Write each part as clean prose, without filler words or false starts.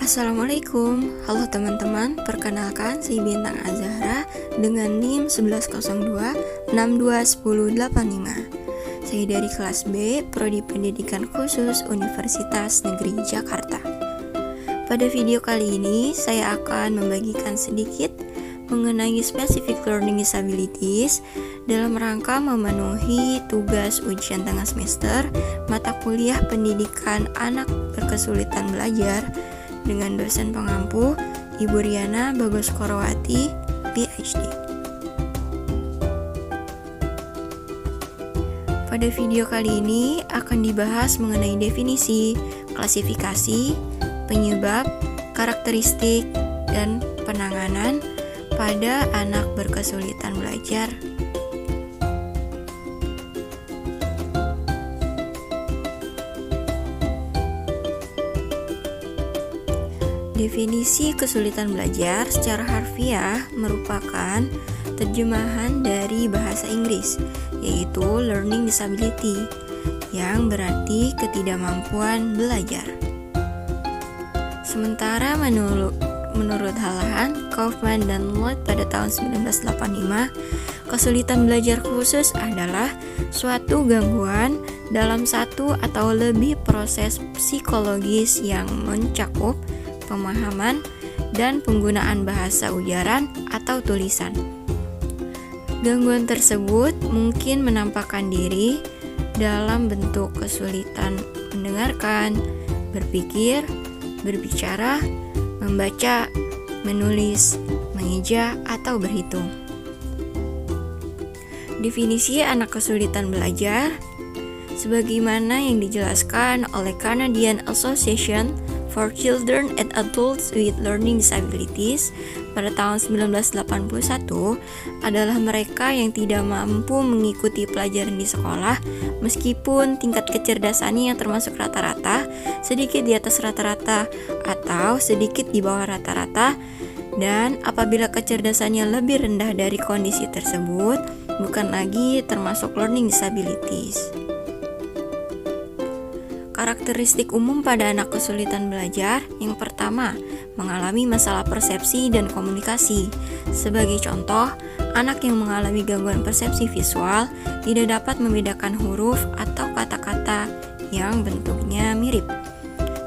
Assalamualaikum, halo teman-teman, perkenalkan saya Bintang Azahra dengan NIM 1102-621085. Saya dari kelas B, Prodi Pendidikan Khusus Universitas Negeri Jakarta. Pada video kali ini, saya akan membagikan sedikit mengenai specific learning disabilities dalam rangka memenuhi tugas ujian tengah semester mata kuliah pendidikan anak berkesulitan belajar dengan dosen pengampu Ibu Riana Bagoskorowati, PhD. Pada video kali ini akan dibahas mengenai definisi, klasifikasi, penyebab, karakteristik, dan penanganan pada anak berkesulitan belajar. Definisi kesulitan belajar secara harfiah merupakan terjemahan dari bahasa Inggris, yaitu learning disability, yang berarti ketidakmampuan belajar. Sementara menurut Halahan, Kaufman, dan Lloyd pada tahun 1985, kesulitan belajar khusus adalah suatu gangguan dalam satu atau lebih proses psikologis yang mencakup pemahaman dan penggunaan bahasa ujaran atau tulisan. Gangguan tersebut mungkin menampakkan diri dalam bentuk kesulitan mendengarkan, berpikir, berbicara, membaca, menulis, mengeja, atau berhitung. Definisi anak kesulitan belajar sebagaimana yang dijelaskan oleh Canadian Association for Children and Adults with Learning Disabilities pada tahun 1981 adalah mereka yang tidak mampu mengikuti pelajaran di sekolah meskipun tingkat kecerdasannya yang termasuk rata-rata, sedikit di atas rata-rata, atau sedikit di bawah rata-rata, dan apabila kecerdasannya lebih rendah dari kondisi tersebut, bukan lagi termasuk learning disabilities. Karakteristik umum pada anak kesulitan belajar, yang pertama, mengalami masalah persepsi dan komunikasi. Sebagai contoh, anak yang mengalami gangguan persepsi visual tidak dapat membedakan huruf atau kata-kata yang bentuknya mirip,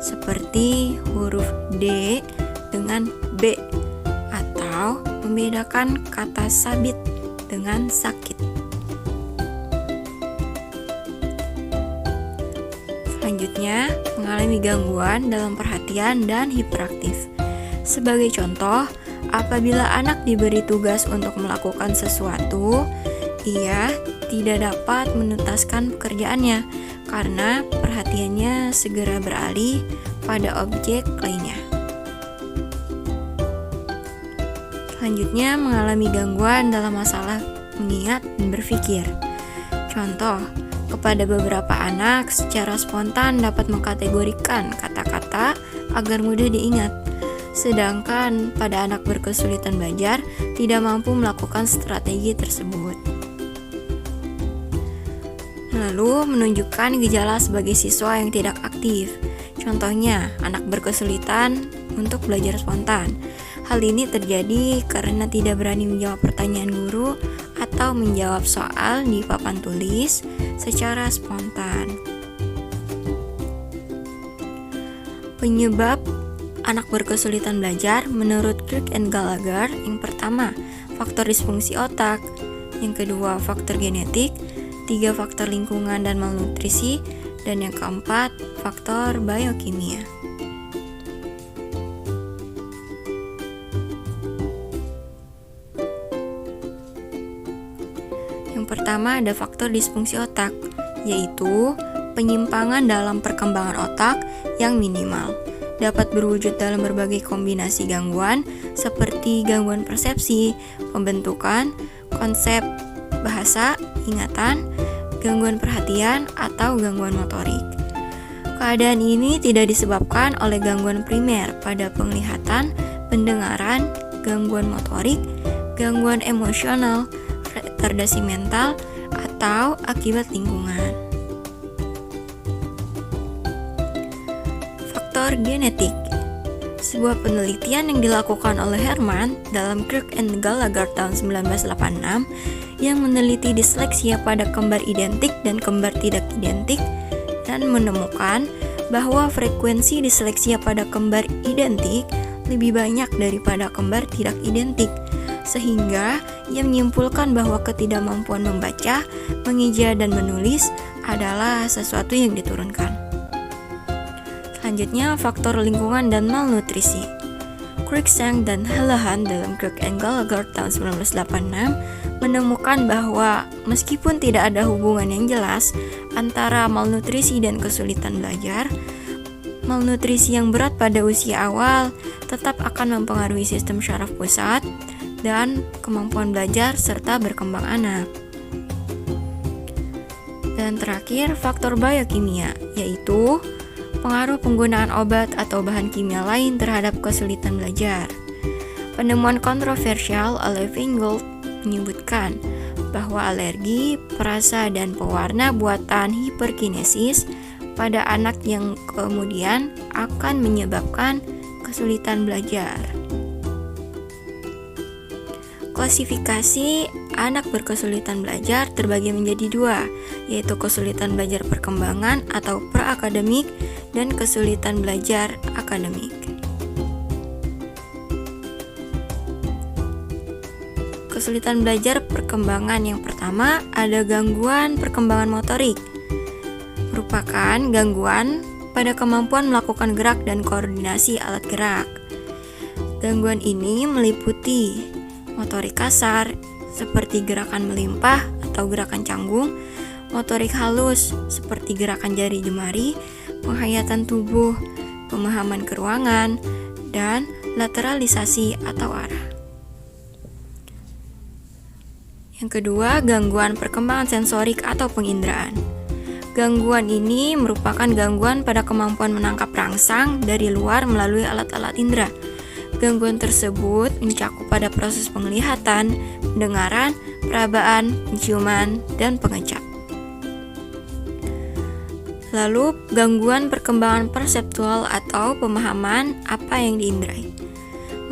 seperti huruf D dengan B, atau membedakan kata sabit dengan sakit. Selanjutnya, mengalami gangguan dalam perhatian dan hiperaktif. Sebagai contoh, apabila anak diberi tugas untuk melakukan sesuatu, ia tidak dapat menuntaskan pekerjaannya karena perhatiannya segera beralih pada objek lainnya. Selanjutnya, mengalami gangguan dalam masalah mengingat dan berpikir. Contoh, kepada beberapa anak secara spontan dapat mengkategorikan kata-kata agar mudah diingat, sedangkan pada anak berkesulitan belajar tidak mampu melakukan strategi tersebut. Lalu menunjukkan gejala sebagai siswa yang tidak aktif. Contohnya, anak berkesulitan untuk belajar spontan. Hal ini terjadi karena tidak berani menjawab pertanyaan guru atau menjawab soal di papan tulis secara spontan. Penyebab anak berkesulitan belajar menurut Kirk and Gallagher, yang pertama, faktor disfungsi otak, yang kedua, faktor genetik, 3 faktor lingkungan dan malnutrisi, dan yang keempat, faktor biokimia. Yang pertama ada faktor disfungsi otak, yaitu penyimpangan dalam perkembangan otak yang minimal. Dapat berwujud dalam berbagai kombinasi gangguan seperti gangguan persepsi, pembentukan, konsep bahasa, ingatan, gangguan perhatian, atau gangguan motorik. Keadaan ini tidak disebabkan oleh gangguan primer pada penglihatan, pendengaran, gangguan motorik, gangguan emosional, retardasi mental, atau akibat lingkungan. Faktor genetik. Sebuah penelitian yang dilakukan oleh Herman dalam Kirk and Gallagher tahun 1986 yang meneliti disleksia pada kembar identik dan kembar tidak identik dan menemukan bahwa frekuensi disleksia pada kembar identik lebih banyak daripada kembar tidak identik, sehingga ia menyimpulkan bahwa ketidakmampuan membaca, mengeja, dan menulis adalah sesuatu yang diturunkan. Selanjutnya, faktor lingkungan dan malnutrisi. Cruikshank dan Holohan dalam Kirk and Gallagher tahun 1986 menemukan bahwa meskipun tidak ada hubungan yang jelas antara malnutrisi dan kesulitan belajar, malnutrisi yang berat pada usia awal tetap akan mempengaruhi sistem syaraf pusat dan kemampuan belajar serta berkembang anak. Dan terakhir, faktor biokimia, yaitu pengaruh penggunaan obat atau bahan kimia lain terhadap kesulitan belajar. Penemuan kontroversial oleh Feingold menyebutkan bahwa alergi, perasa, dan pewarna buatan hiperkinesis pada anak yang kemudian akan menyebabkan kesulitan belajar. Klasifikasi anak berkesulitan belajar terbagi menjadi dua, yaitu kesulitan belajar perkembangan atau pra-akademik dan kesulitan belajar akademik. Kesulitan belajar perkembangan yang pertama ada gangguan perkembangan motorik, merupakan gangguan pada kemampuan melakukan gerak dan koordinasi alat gerak. Gangguan ini meliputi motorik kasar seperti gerakan melimpah atau gerakan canggung, motorik halus seperti gerakan jari jemari, penghayatan tubuh, pemahaman keruangan, dan lateralisasi atau arah. Yang kedua, gangguan perkembangan sensorik atau penginderaan. Gangguan ini merupakan gangguan pada kemampuan menangkap rangsang dari luar melalui alat-alat indera. Gangguan tersebut mencakup pada proses penglihatan, pendengaran, perabaan, penciuman, dan pengecap. Lalu, gangguan perkembangan perseptual atau pemahaman apa yang diinderai.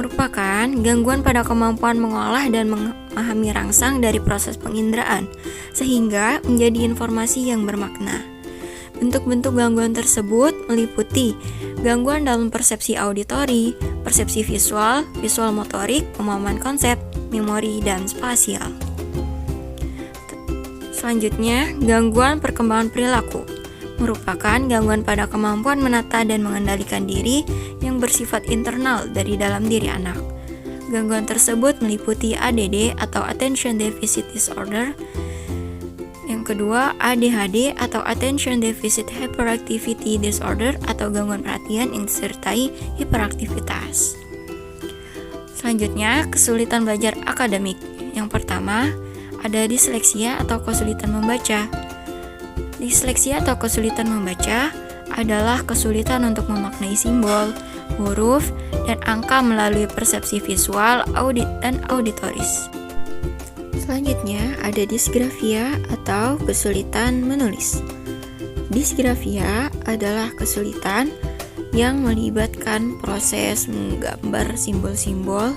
Merupakan gangguan pada kemampuan mengolah dan memahami rangsang dari proses penginderaan, sehingga menjadi informasi yang bermakna. Bentuk-bentuk gangguan tersebut meliputi gangguan dalam persepsi auditori, persepsi visual, visual motorik, pemahaman konsep, memori, dan spasial. Selanjutnya, gangguan perkembangan perilaku merupakan gangguan pada kemampuan menata dan mengendalikan diri yang bersifat internal dari dalam diri anak. Gangguan tersebut meliputi ADD atau Attention Deficit Disorder. Yang kedua, ADHD atau Attention Deficit Hyperactivity Disorder atau gangguan perhatian yang disertai hiperaktivitas. Selanjutnya, kesulitan belajar akademik. Yang pertama, ada disleksia atau kesulitan membaca. Disleksia atau kesulitan membaca adalah kesulitan untuk memaknai simbol, huruf, dan angka melalui persepsi visual, audit, dan auditoris. Selanjutnya ada disgrafia atau kesulitan menulis. Disgrafia adalah kesulitan yang melibatkan proses menggambar simbol-simbol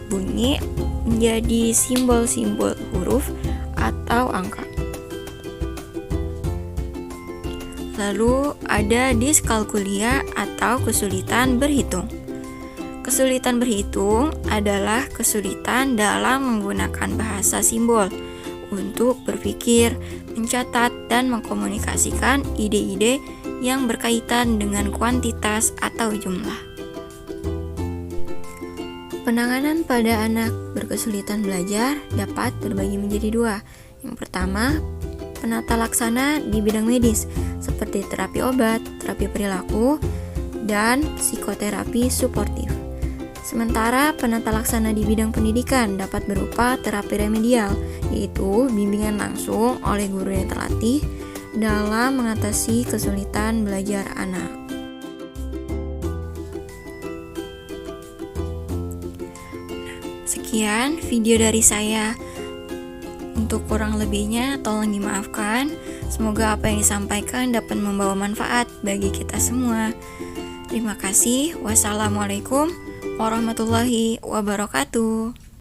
bunyi menjadi simbol-simbol huruf atau angka. Lalu ada diskalkulia atau kesulitan berhitung. Kesulitan berhitung adalah kesulitan dalam menggunakan bahasa simbol untuk berpikir, mencatat, dan mengkomunikasikan ide-ide yang berkaitan dengan kuantitas atau jumlah. Penanganan pada anak berkesulitan belajar dapat terbagi menjadi dua. Yang pertama, penata laksana di bidang medis seperti terapi obat, terapi perilaku, dan psikoterapi suportif. Sementara penata laksana di bidang pendidikan dapat berupa terapi remedial, yaitu bimbingan langsung oleh guru yang terlatih dalam mengatasi kesulitan belajar anak. Sekian video dari saya. Untuk kurang lebihnya tolong dimaafkan. Semoga apa yang disampaikan dapat membawa manfaat bagi kita semua. Terima kasih. Wassalamualaikum warahmatullahi wabarakatuh.